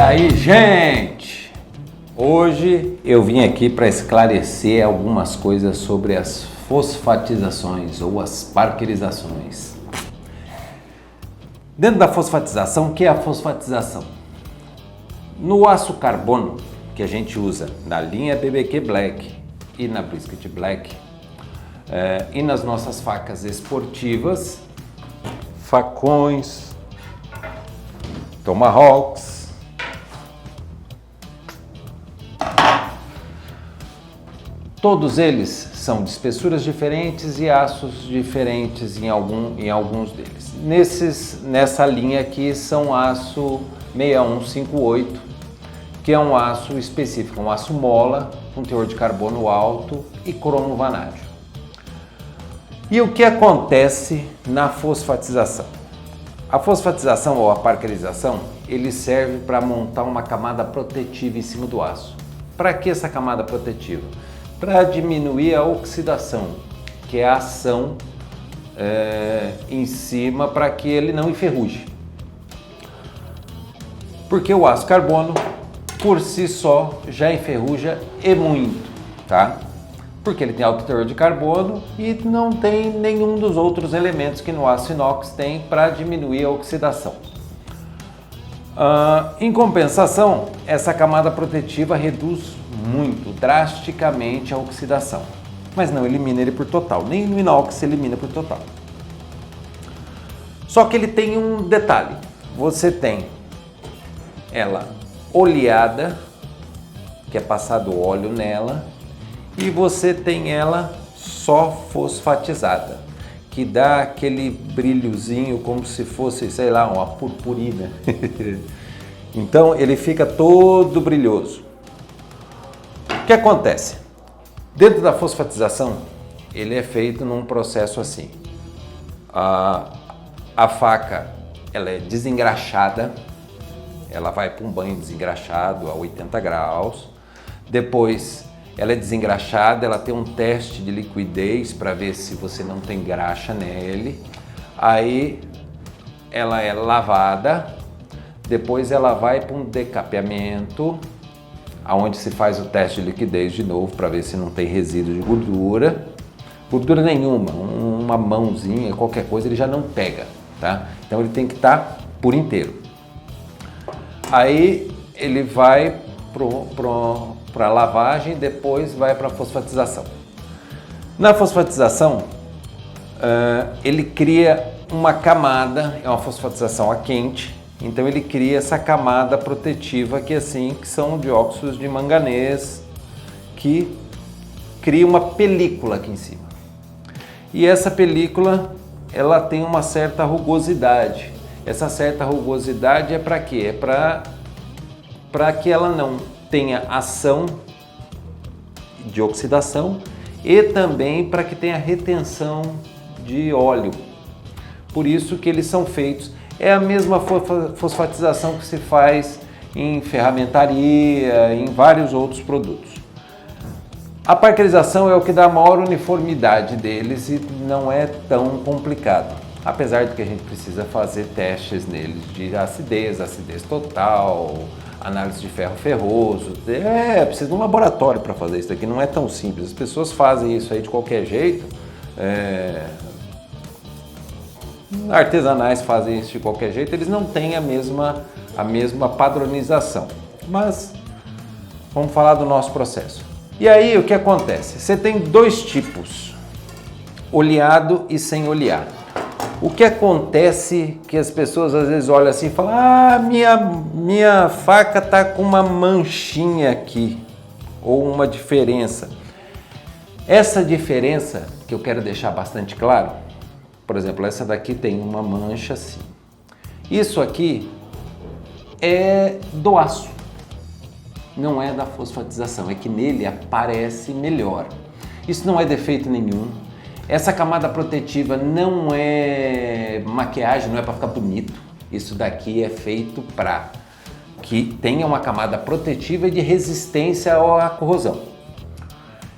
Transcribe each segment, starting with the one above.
aí, gente? Hoje eu vim aqui para esclarecer algumas coisas sobre as fosfatizações ou as parkerizações. Dentro da fosfatização, o que é a fosfatização? No aço carbono que a gente usa na linha BBQ Black e na Brisket Black e nas nossas facas esportivas, facões, tomahawks, todos eles são de espessuras diferentes e aços diferentes em alguns deles. Nessa linha aqui são aço 6158, que é um aço específico, um aço mola com teor de carbono alto e cromo vanádio. E o que acontece na fosfatização? A fosfatização ou a parkerização, ele serve para montar uma camada protetiva em cima do aço. Para que essa camada protetiva? Para diminuir a oxidação, que é a ação em cima para que ele não enferruje. Porque o aço carbono, por si só, já enferruja e muito, tá? Porque ele tem alto teor de carbono e não tem nenhum dos outros elementos que no aço inox tem para diminuir a oxidação. Em compensação, essa camada protetiva reduz muito, drasticamente a oxidação, mas não elimina ele por total, nem no inox se elimina por total. Só que ele tem um detalhe, você tem ela oleada, que é passado óleo nela, e você tem ela só fosfatizada, que dá aquele brilhozinho como se fosse, sei lá, uma purpurina. Então ele fica todo brilhoso. O que acontece? Dentro da fosfatização, ele é feito num processo assim. A faca, ela é desengraxada, ela vai para um banho desengraxado a 80 graus, depois ela é desengraxada, ela tem um teste de liquidez para ver se você não tem graxa nele, aí ela é lavada, depois ela vai para um decapeamento, onde se faz o teste de liquidez de novo para ver se não tem resíduo de gordura nenhuma, uma mãozinha, qualquer coisa ele já não pega, tá? Então ele tem que estar por inteiro. Aí ele vai para a lavagem, depois vai para a fosfatização. Na fosfatização, ele cria uma camada, é uma fosfatização a quente, então ele cria essa camada protetiva que são dióxidos de manganês, que cria uma película aqui em cima. E essa película, ela tem uma certa rugosidade. Essa certa rugosidade é para quê? É para que ela não tenha ação de oxidação e também para que tenha retenção de óleo. Por isso que eles são feitos. É a mesma fosfatização que se faz em ferramentaria, em vários outros produtos. A parkerização é o que dá a maior uniformidade deles e não é tão complicado. Apesar de que a gente precisa fazer testes neles de acidez total, análise de ferro ferroso, precisa de um laboratório para fazer isso daqui, não é tão simples. As pessoas fazem isso aí de qualquer jeito, artesanais fazem isso de qualquer jeito, eles não têm a mesma padronização. Mas vamos falar do nosso processo. E aí o que acontece? Você tem dois tipos, oleado e sem olear. O que acontece que as pessoas às vezes olham assim e falam: minha faca tá com uma manchinha aqui, ou uma diferença. Essa diferença que eu quero deixar bastante claro, por exemplo, essa daqui tem uma mancha assim. Isso aqui é do aço, não é da fosfatização, é que nele aparece melhor. Isso não é defeito nenhum. Essa camada protetiva não é maquiagem, não é para ficar bonito. Isso daqui é feito para que tenha uma camada protetiva e de resistência à corrosão.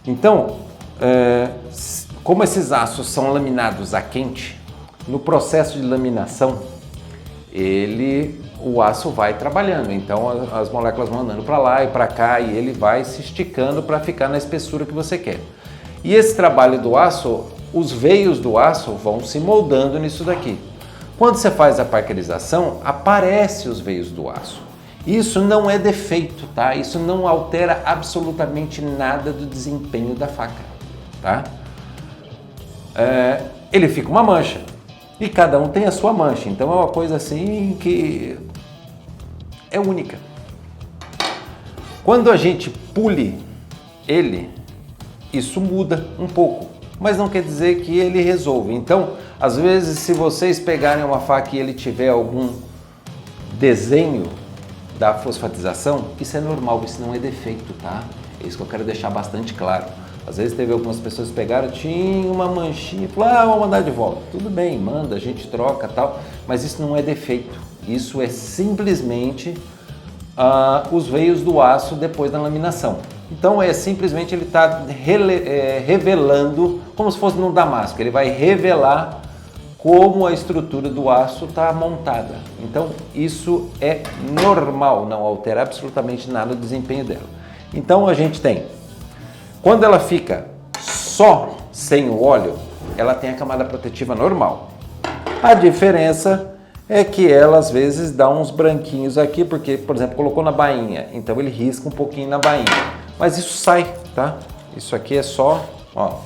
Então, como esses aços são laminados a quente, no processo de laminação, o aço vai trabalhando, então as moléculas vão andando para lá e para cá e ele vai se esticando para ficar na espessura que você quer. E esse trabalho do aço, os veios do aço vão se moldando nisso daqui. Quando você faz a parkerização, aparecem os veios do aço. Isso não é defeito, tá? Isso não altera absolutamente nada do desempenho da faca, tá? Ele fica uma mancha e cada um tem a sua mancha, então é uma coisa assim que é única. Quando a gente pule ele, isso muda um pouco, mas não quer dizer que ele resolve. Então, às vezes, se vocês pegarem uma faca e ele tiver algum desenho da fosfatização, isso é normal, isso não é defeito, tá? É isso que eu quero deixar bastante claro. Às vezes teve algumas pessoas que pegaram, tinha uma manchinha, falaram, vou mandar de volta. Tudo bem, manda, a gente troca tal, mas isso não é defeito. Isso é simplesmente os veios do aço depois da laminação. Então é simplesmente ele está revelando, como se fosse no damasco, ele vai revelar como a estrutura do aço está montada. Então isso é normal, não altera absolutamente nada o desempenho dela. Então a gente tem, quando ela fica só sem o óleo, ela tem a camada protetiva normal. A diferença é que ela às vezes dá uns branquinhos aqui, porque, por exemplo, colocou na bainha, então ele risca um pouquinho na bainha. Mas isso sai, tá? Isso aqui é só, ó,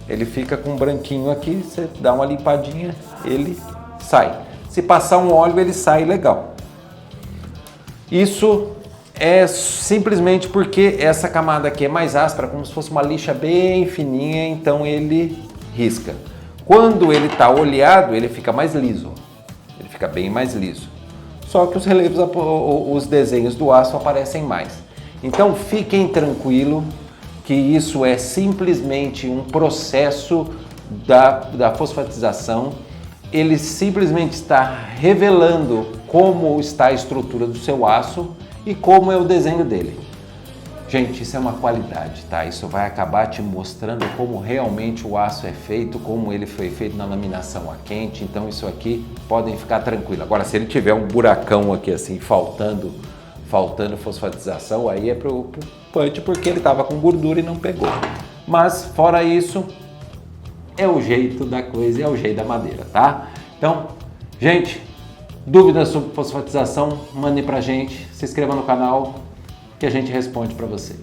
ele fica com um branquinho aqui, você dá uma limpadinha, ele sai. Se passar um óleo, ele sai legal. Isso é simplesmente porque essa camada aqui é mais áspera, como se fosse uma lixa bem fininha, então ele risca. Quando ele está oleado, ele fica mais liso, ele fica bem mais liso. Só que os relevos, os desenhos do aço aparecem mais. Então fiquem tranquilos que isso é simplesmente um processo da fosfatização. Ele simplesmente está revelando como está a estrutura do seu aço e como é o desenho dele. Gente, isso é uma qualidade, tá? Isso vai acabar te mostrando como realmente o aço é feito, como ele foi feito na laminação a quente. Então isso aqui, podem ficar tranquilos. Agora, se ele tiver um buracão aqui assim, faltando fosfatização, aí é preocupante porque ele estava com gordura e não pegou. Mas fora isso, é o jeito da coisa, é o jeito da madeira, tá? Então, gente, dúvidas sobre fosfatização, mandem pra gente, se inscreva no canal que a gente responde para vocês.